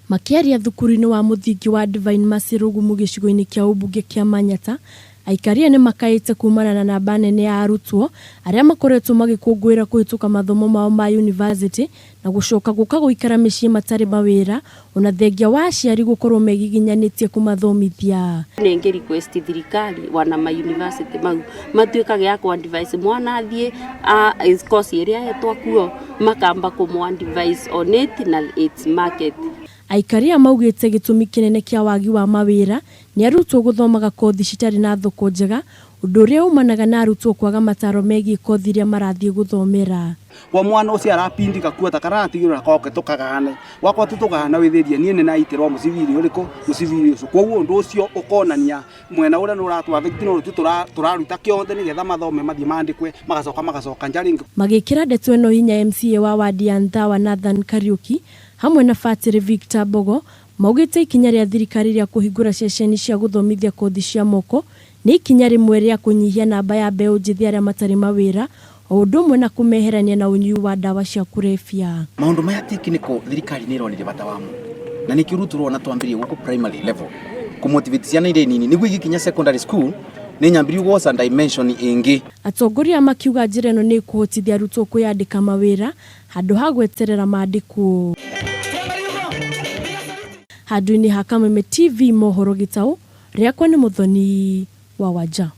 Makiaria thukuru-inĩ wa muthingi wa Divine Mercy Rugumu gĩcigo-inĩ kĩa ũmbunge kĩa Manyata, aikaria nĩ makaĩte kumana na namba nene ya arutwo arĩa makoretwo magĩkũngũĩra kũhĩtũka mathomo mao ma university na gũcoka gũka gũikara mĩciĩ matarĩ mawĩra ona thengia wa aciari gũkorwo megiginyanĩtie kũmathomithia. Nĩ request thirikari wana ma university mau matuĩkage ya kwa device mwana athiĩ course ĩrĩa yetwa kuo makamba kũmwa device on it na its market. Aikaria maugĩte gĩtũmi kĩnene kĩa wagi wa mawĩra nĩ arutwo gũthomaga kothi citarĩ na thoko njega, ũndũ ũrĩa umanaga na arutwo kwaga mataro megiĩ kothi iria marathiĩ gũthomera. Wa mwana ũcio arapindika kuota karatigĩrĩra koke tũkagane wakwa tũtũgana wĩthĩria niĩ nĩ naitĩrwo mũcibiri ũrĩkũ mũcibiri ũcio koguo ũndũ ũcio ũkonania mwena ũrĩa nĩ ũratwathĩkĩte no tũraruta kĩonde nĩgetha mathome mathiĩ mandĩkwe magacoka njaringo. Magĩkĩra ndeto ĩno hinya MCA wa wadi ya Nthawa Nathan Kariuki hamwe na Fatĩrĩ Victor Bogo maugĩte ikinya rĩa thirikari rĩa kũhingũra ceceni cia gũthomithia kothi cia moko nĩ ikinya rĩmwe rĩa kũnyihia namba ya mbeũ njĩthĩ arĩa matarĩ mawĩra o ũndũ ũmwe na kũmeherania na ũnyui wa ndawa cia kũrebia. Maũndũ maya tekniko thirikari nĩ ĩronire bata wamo na nĩ kĩrutwo rona twambĩrĩrie gũkũ primary level kũmotivate ciana irĩ nini nĩguo igikinya secondary school nĩ nyambĩrĩrie gũoca dimension ĩngĩ. Atongoria makiuga njĩra ĩno nĩ ĩkũhotithia arutwo kwĩyandĩka mawĩra handũ ha gweterera maandĩkwo. Handũ-inĩ ha Kameme TV mohoro Gĩtaũ, rĩakwa nĩ Mũthoni wa Wanja.